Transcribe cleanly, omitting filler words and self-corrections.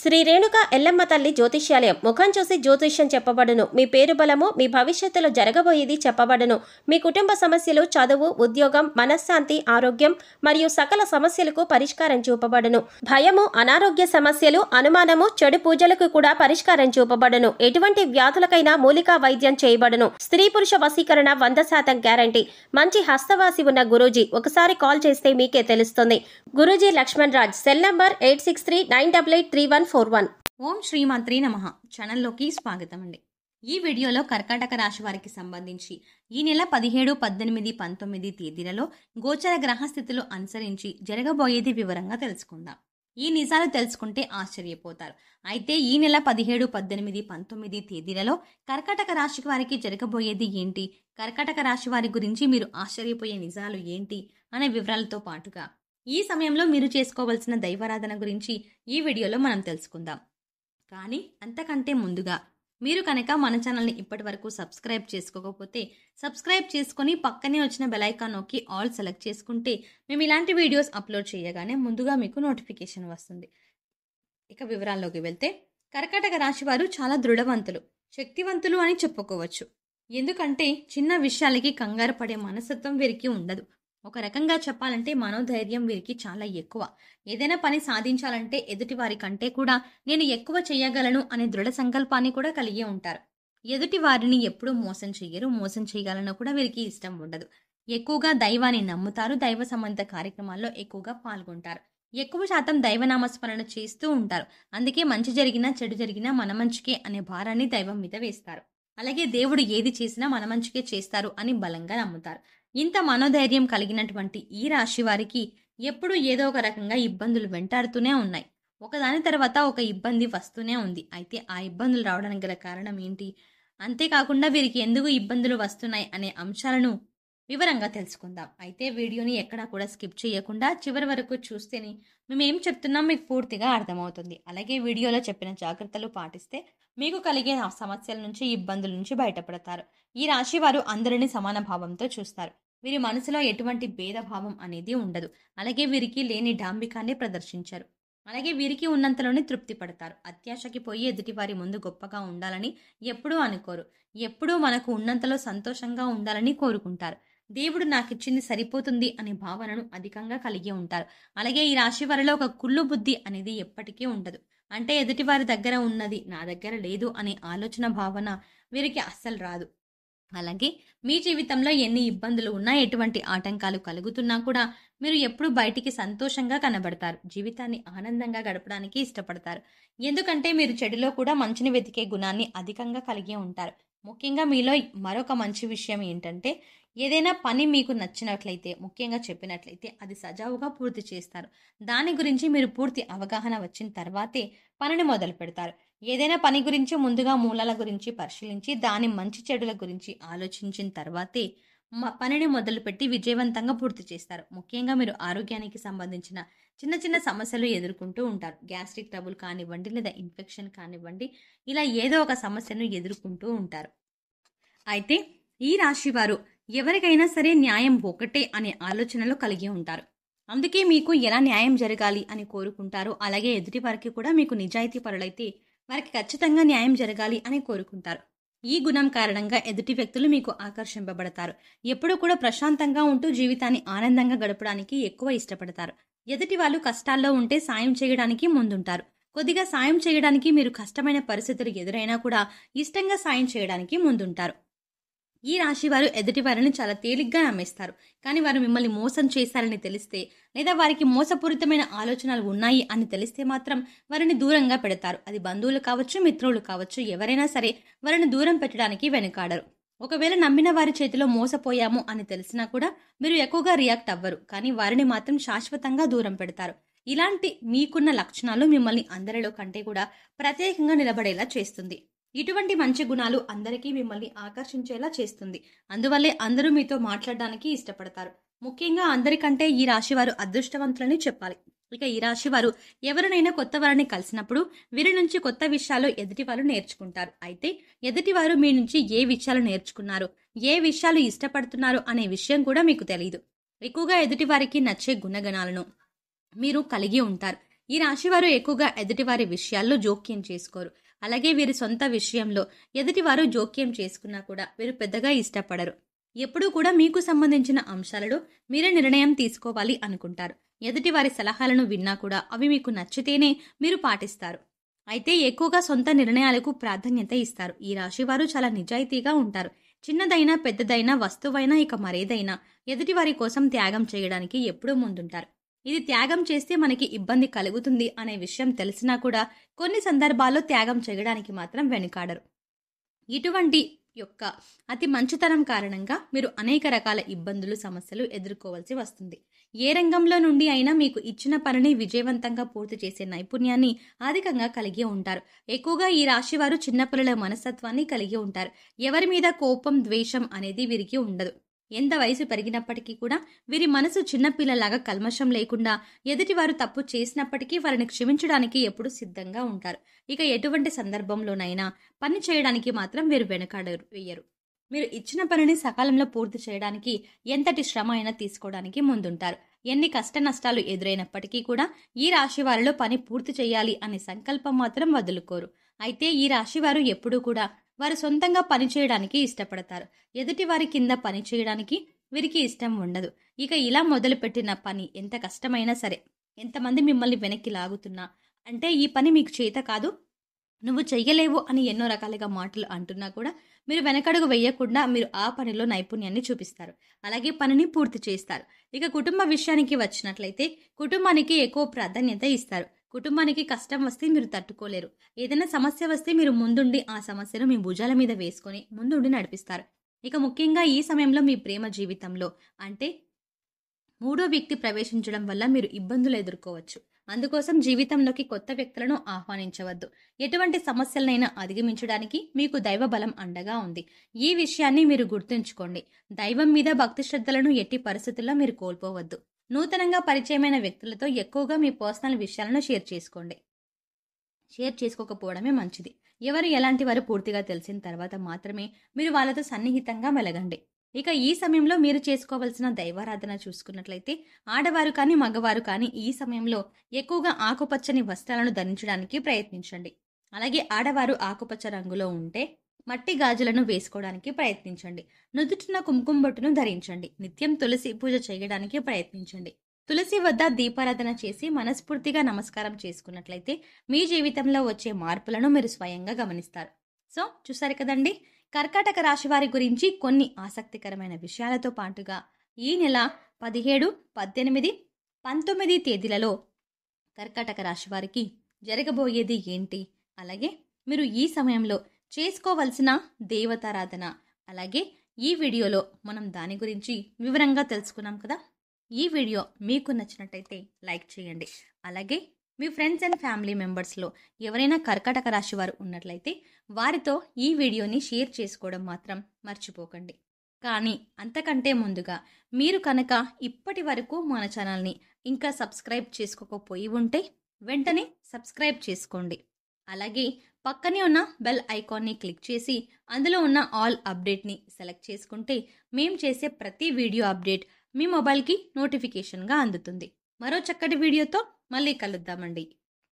శ్రీ రేణుక ఎల్లమ్మ తల్లి జ్యోతిష్యాలయం. ముఖం చూసి జ్యోతిష్యం చెప్పబడును. మీ పేరు బలము, మీ భవిష్యత్తులో జరగబోయేది చెప్పబడును. మీ కుటుంబ సమస్యలు, చదువు, ఉద్యోగం, మనశ్శాంతి, ఆరోగ్యం మరియు సకల సమస్యలకు పరిష్కారం చూపబడును. భయము, అనారోగ్య సమస్యలు, అనుమానము, చెడు పూజలకు కూడా పరిష్కారం చూపబడును. ఎటువంటి వ్యాధులకైనా మూలికా వైద్యం చేయబడును. స్త్రీ పురుష వశీకరణ 100% గ్యారంటీ. మంచి హస్తవాసి ఉన్న గురూజీ. ఒకసారి కాల్ చేస్తే మీకే తెలుస్తుంది. గురూజీ లక్ష్మణ్ రాజ్. Cell number 8639883141. ఓం శ్రీమాత్రే నమః. ఛానల్లోకి స్వాగతం అండి. ఈ వీడియోలో కర్కాటక రాశి వారికి సంబంధించి ఈ నెల 17, 18, 19 తేదీలలో గోచర గ్రహస్థితులు అనుసరించి జరగబోయేది వివరంగా తెలుసుకుందాం. ఈ నిజాలు తెలుసుకుంటే ఆశ్చర్యపోతారు. అయితే ఈ నెల 17, 18, 19 తేదీలలో కర్కాటక రాశి వారికి జరగబోయేది ఏంటి, కర్కాటక రాశి వారి గురించి మీరు ఆశ్చర్యపోయే నిజాలు ఏంటి అనే వివరాలతో పాటుగా ఈ సమయంలో మీరు చేసుకోవాల్సిన దైవారాధన గురించి ఈ వీడియోలో మనం తెలుసుకుందాం. కానీ అంతకంటే ముందుగా మీరు కనుక మన ఛానల్ని ఇప్పటి వరకు సబ్స్క్రైబ్ చేసుకోకపోతే సబ్స్క్రైబ్ చేసుకొని పక్కనే వచ్చిన బెల్ ఐకాన్ నొక్కి ఆల్ సెలెక్ట్ చేసుకుంటే మేము ఇలాంటి వీడియోస్ అప్లోడ్ చేయగానే ముందుగా మీకు నోటిఫికేషన్ వస్తుంది. ఇక వివరాల్లోకి వెళ్తే కర్కాటక రాశి వారు చాలా దృఢవంతులు, శక్తివంతులు అని చెప్పుకోవచ్చు. ఎందుకంటే చిన్న విషయాలకి కంగారు పడే మనస్తత్వం వీరికి ఉండదు. ఒక రకంగా చెప్పాలంటే మనోధైర్యం వీరికి చాలా ఎక్కువ. ఏదైనా పని సాధించాలంటే ఎదుటి వారి కంటే కూడా నేను ఎక్కువ చేయగలను అనే దృఢ సంకల్పాన్ని కూడా కలిగి ఉంటారు. ఎదుటి వారిని ఎప్పుడూ మోసం చెయ్యరు. మోసం చేయగలను కూడా వీరికి ఇష్టం ఉండదు. ఎక్కువగా దైవాన్ని నమ్ముతారు. దైవ సంబంధిత కార్యక్రమాల్లో ఎక్కువగా పాల్గొంటారు. ఎక్కువ శాతం దైవనామస్మరణ చేస్తూ ఉంటారు. అందుకే మంచి జరిగినా చెడు జరిగినా మన మంచికే అనే భారాన్ని దైవం మీద వేస్తారు. అలాగే దేవుడు ఏది చేసినా మన మంచికే చేస్తారు అని బలంగా నమ్ముతారు. ఇంత మనోధైర్యం కలిగినటువంటి ఈ రాశి వారికి ఎప్పుడూ ఏదో ఒక రకంగా ఇబ్బందులు వెంటాడుతూనే ఉన్నాయి. ఒకదాని తర్వాత ఒక ఇబ్బంది వస్తూనే ఉంది. అయితే ఆ ఇబ్బందులు రావడానికి గల కారణం ఏంటి, అంతేకాకుండా వీరికి ఎందుకు ఇబ్బందులు వస్తున్నాయి అనే అంశాలను వివరంగా తెలుసుకుందాం. అయితే వీడియోని ఎక్కడా కూడా స్కిప్ చేయకుండా చివరి వరకు చూస్తేనే మేము ఏం చెప్తున్నాం మీకు పూర్తిగా అర్థమవుతుంది. అలాగే వీడియోలో చెప్పిన జాగ్రత్తలు పాటిస్తే మీకు కలిగే సమస్యల నుంచి, ఇబ్బందుల నుంచి బయటపడతారు. ఈ రాశి వారు అందరినీ సమాన భావంతో చూస్తారు. వీరి మనసులో ఎటువంటి భేదభావం అనేది ఉండదు. అలాగే వీరికి లేని డాంబికాన్ని ప్రదర్శించారు. అలాగే వీరికి ఉన్నంతలోనే తృప్తి పడతారు. అత్యాశకి పోయి ఎదుటి వారి ముందు గొప్పగా ఉండాలని ఎప్పుడూ అనుకోరు. ఎప్పుడూ మనకు ఉన్నంతలో సంతోషంగా ఉండాలని కోరుకుంటారు. దేవుడు నాకిచ్చింది సరిపోతుంది అనే భావనను అధికంగా కలిగి ఉంటారు. అలాగే ఈ రాశి వారిలో ఒక కుళ్ళు బుద్ధి అనేది ఎప్పటికీ ఉండదు. అంటే ఎదుటి వారి దగ్గర ఉన్నది నా దగ్గర లేదు అనే ఆలోచన భావన వీరికి అస్సలు రాదు. అలాగే మీ జీవితంలో ఎన్ని ఇబ్బందులు ఉన్నా, ఎటువంటి ఆటంకాలు కలుగుతున్నా కూడా మీరు ఎప్పుడూ బయటికి సంతోషంగా కనబడతారు. జీవితాన్ని ఆనందంగా గడపడానికి ఇష్టపడతారు. ఎందుకంటే మీరు చెడులో కూడా మంచిని వెతికే గుణాన్ని అధికంగా కలిగి ఉంటారు. ముఖ్యంగా మీలో మరొక మంచి విషయం ఏంటంటే ఏదైనా పని మీకు నచ్చినట్లయితే, ముఖ్యంగా చెప్పినట్లయితే అది సజావుగా పూర్తి చేస్తారు. దాని గురించి మీరు పూర్తి అవగాహన వచ్చిన తర్వాతే పనిని మొదలు పెడతారు. ఏదైనా పని గురించి ముందుగా మూలాల గురించి పరిశీలించి దాని మంచి చెడుల గురించి ఆలోచించిన తర్వాతే పనిని మొదలుపెట్టి విజయవంతంగా పూర్తి చేస్తారు. ముఖ్యంగా మీరు ఆరోగ్యానికి సంబంధించిన చిన్న చిన్న సమస్యలు ఎదుర్కొంటూ ఉంటారు. గ్యాస్ట్రిక్ ట్రబుల్ కానివ్వండి, లేదా ఇన్ఫెక్షన్ కానివ్వండి, ఇలా ఏదో ఒక సమస్యను ఎదుర్కొంటూ ఉంటారు. అయితే ఈ రాశి వారు ఎవరికైనా సరే న్యాయం ఒకటే అనే ఆలోచనలు కలిగి ఉంటారు. అందుకే మీకు ఎలా న్యాయం జరగాలి అని కోరుకుంటారు. అలాగే ఎదుటి వారికి కూడా మీకు నిజాయితీ పరులైతే వారికి ఖచ్చితంగా న్యాయం జరగాలి అని కోరుకుంటారు. ఈ గుణం కారణంగా ఎదుటి వ్యక్తులు మీకు ఆకర్షింపబడతారు. ఎప్పుడూ కూడా ప్రశాంతంగా ఉంటూ జీవితాన్ని ఆనందంగా గడపడానికి ఎక్కువ ఇష్టపడతారు. ఎదుటి వాళ్ళు కష్టాల్లో ఉంటే సాయం చేయడానికి ముందుంటారు. కొద్దిగా సాయం చేయడానికి, మీరు కష్టమైన పరిస్థితులు ఎదురైనా కూడా ఇష్టంగా సాయం చేయడానికి ముందుంటారు. ఈ రాశి వారు ఎదుటి వారిని చాలా తేలిగ్గా నమ్మేస్తారు. కానీ వారు మిమ్మల్ని మోసం చేశారని తెలిస్తే, లేదా వారికి మోసపూరితమైన ఆలోచనలు ఉన్నాయి అని తెలిస్తే మాత్రం వారిని దూరంగా పెడతారు. అది బంధువులు కావచ్చు, మిత్రులు కావచ్చు, ఎవరైనా సరే వారిని దూరం పెట్టడానికి వెనుకాడరు. ఒకవేళ నమ్మిన వారి చేతిలో మోసపోయాము అని తెలిసినా కూడా మీరు ఎక్కువగా రియాక్ట్ అవ్వరు. కానీ వారిని మాత్రం శాశ్వతంగా దూరం పెడతారు. ఇలాంటి మీకున్న లక్షణాలు మిమ్మల్ని అందరిలో కంటే కూడా ప్రత్యేకంగా నిలబడేలా చేస్తుంది. ఇటువంటి మంచి గుణాలు అందరికీ మిమ్మల్ని ఆకర్షించేలా చేస్తుంది. అందువల్లే అందరూ మీతో మాట్లాడడానికి ఇష్టపడతారు. ముఖ్యంగా అందరికంటే ఈ రాశి వారు అదృష్టవంతులని చెప్పాలి. ఇక ఈ రాశి వారు ఎవరినైనా కొత్త వారిని కలిసినప్పుడు వీరి నుంచి కొత్త విషయాలు ఎదుటి వారు నేర్చుకుంటారు. అయితే ఎదుటి వారు మీ నుంచి ఏ విషయాలు నేర్చుకున్నారు, ఏ విషయాలు ఇష్టపడుతున్నారు అనే విషయం కూడా మీకు తెలియదు. ఎక్కువగా ఎదుటి వారికి నచ్చే గుణగణాలను మీరు కలిగి ఉంటారు. ఈ రాశివారు ఎక్కువగా ఎదుటివారి విషయాల్లో జోక్యం చేసుకోరు. అలాగే వీరి సొంత విషయంలో ఎదుటివారు జోక్యం చేసుకున్నా కూడా వీరు పెద్దగా ఇష్టపడరు. ఎప్పుడూ కూడా మీకు సంబంధించిన అంశాలలో మీరే నిర్ణయం తీసుకోవాలి అనుకుంటారు. ఎదుటివారి సలహాలను విన్నా కూడా అవి మీకు నచ్చితేనే మీరు పాటిస్తారు. అయితే ఎక్కువగా సొంత నిర్ణయాలకు ప్రాధాన్యత ఇస్తారు. ఈ రాశివారు చాలా నిజాయితీగా ఉంటారు. చిన్నదైనా పెద్దదైనా వస్తువైనా ఇక మరేదైనా ఎదుటివారి కోసం త్యాగం చేయడానికి ఎప్పుడూ ముందుంటారు. ఇది త్యాగం చేస్తే మనకి ఇబ్బంది కలుగుతుంది అనే విషయం తెలిసినా కూడా కొన్ని సందర్భాల్లో త్యాగం చేయడానికి మాత్రం వెనుకాడరు. ఇటువంటి యొక్క అతి మంచితనం కారణంగా మీరు అనేక రకాల ఇబ్బందులు సమస్యలు ఎదుర్కోవాల్సి వస్తుంది. ఏ రంగంలో నుండి అయినా మీకు ఇచ్చిన పనిని విజయవంతంగా పూర్తి చేసే నైపుణ్యాన్ని అధికంగా కలిగి ఉంటారు. ఎక్కువగా ఈ రాశి వారు చిన్నపిల్లల మనస్తత్వాన్ని కలిగి ఉంటారు. ఎవరి మీద కోపం ద్వేషం అనేది వీరికి ఉండదు. ఎంత వయసు పెరిగినప్పటికీ కూడా వీరి మనసు చిన్నపిల్లలాగా కల్మషం లేకుండా ఎదుటివారు తప్పు చేసినప్పటికీ వారిని క్షమించడానికి ఎప్పుడూ సిద్ధంగా ఉంటారు. ఇక ఎటువంటి సందర్భంలోనైనా పని చేయడానికి మాత్రం వీరు వెనకాడరు. మీరు ఇచ్చిన పనిని సకాలంలో పూర్తి చేయడానికి ఎంతటి శ్రమ అయినా తీసుకోవడానికి ముందుంటారు. ఎన్ని కష్ట నష్టాలు ఎదురైనప్పటికీ కూడా ఈ రాశి వారిలో పని పూర్తి చేయాలి అనే సంకల్పం మాత్రం వదులుకోరు. అయితే ఈ రాశి వారు ఎప్పుడూ కూడా వారు సొంతంగా పని చేయడానికి ఇష్టపడతారు. ఎదుటి వారి కింద పని చేయడానికి వీరికి ఇష్టం ఉండదు. ఇక ఇలా మొదలుపెట్టిన పని ఎంత కష్టమైనా సరే, ఎంతమంది మిమ్మల్ని వెనక్కి లాగుతున్నా, అంటే ఈ పని మీకు చేత కాదు, నువ్వు చెయ్యలేవు అని ఎన్నో రకాలుగా మాటలు అంటున్నా కూడా మీరు వెనకడుగు వేయకుండా మీరు ఆ పనిలో నైపుణ్యాన్ని చూపిస్తారు. అలాగే పనిని పూర్తి చేస్తారు. ఇక కుటుంబ విషయానికి వచ్చినట్లయితే కుటుంబానికి ఎక్కువ ప్రాధాన్యత ఇస్తారు. కుటుంబానికి కష్టం వస్తే మీరు తట్టుకోలేరు. ఏదైనా సమస్య వస్తే మీరు ముందుండి ఆ సమస్యను మీ భుజాల మీద వేసుకొని ముందుండి నడిపిస్తారు. ఇక ముఖ్యంగా ఈ సమయంలో మీ ప్రేమ జీవితంలో అంటే మూడో వ్యక్తి ప్రవేశించడం వల్ల మీరు ఇబ్బందులు ఎదుర్కోవచ్చు. అందుకోసం జీవితంలోకి కొత్త వ్యక్తులను ఆహ్వానించవద్దు. ఎటువంటి సమస్యలనైనా అధిగమించడానికి మీకు దైవ బలం అండగా ఉంది. ఈ విషయాన్ని మీరు గుర్తుంచుకోండి. దైవం మీద భక్తి శ్రద్ధలను ఎట్టి పరిస్థితుల్లో మీరు కోల్పోవద్దు. నూతనంగా పరిచయమైన వ్యక్తులతో ఎక్కువగా మీ పర్సనల్ విషయాలను షేర్ చేసుకోకపోవడమే మంచిది. ఎవరు ఎలాంటి వారు పూర్తిగా తెలిసిన తర్వాత మాత్రమే మీరు వాళ్ళతో సన్నిహితంగా మెలగండి. ఇక ఈ సమయంలో మీరు చేసుకోవాల్సిన దైవారాధన చూసుకున్నట్లయితే ఆడవారు కానీ మగవారు కానీ ఈ సమయంలో ఎక్కువగా ఆకుపచ్చని వస్త్రాలను ధరించడానికి ప్రయత్నించండి. అలాగే ఆడవారు ఆకుపచ్చ రంగులో ఉంటే మట్టి గాజులను వేసుకోవడానికి ప్రయత్నించండి. నుదుటిన కుంకుమ బొట్టును ధరించండి. నిత్యం తులసి పూజ చేయడానికి ప్రయత్నించండి. తులసి వద్ద దీపారాధన చేసి మనస్ఫూర్తిగా నమస్కారం చేసుకున్నట్లయితే మీ జీవితంలో వచ్చే మార్పులను మీరు స్వయంగా గమనిస్తారు. సో చూసారు కదండి, కర్కాటక రాశి వారి గురించి కొన్ని ఆసక్తికరమైన విషయాలతో పాటుగా ఈ నెల 17, 18, 19 తేదీలలో కర్కాటక రాశి వారికి జరగబోయేది ఏంటి, అలాగే మీరు ఈ సమయంలో చేసుకోవలసిన దేవతారాధన, అలాగే ఈ వీడియోలో మనం దాని గురించి వివరంగా తెలుసుకున్నాం కదా. ఈ వీడియో మీకు నచ్చినట్టయితే లైక్ చేయండి. అలాగే మీ ఫ్రెండ్స్ అండ్ ఫ్యామిలీ మెంబర్స్లో ఎవరైనా కర్కాటక రాశి వారు ఉన్నట్లయితే వారితో ఈ వీడియోని షేర్ చేసుకోవడం మాత్రం మర్చిపోకండి. కానీ అంతకంటే ముందుగా మీరు కనుక ఇప్పటి వరకు మన ఛానల్ని ఇంకా సబ్స్క్రైబ్ చేసుకోకపోయి ఉంటే వెంటనే సబ్స్క్రైబ్ చేసుకోండి. అలాగే పక్కనే ఉన్న బెల్ ఐకాన్ని క్లిక్ చేసి అందులో ఉన్న ఆల్ అప్డేట్ని సెలెక్ట్ చేసుకుంటే మేము చేసే ప్రతి వీడియో అప్డేట్ మీ మొబైల్కి నోటిఫికేషన్గా అందుతుంది. మరో చక్కటి వీడియోతో మళ్ళీ కలుద్దామండి.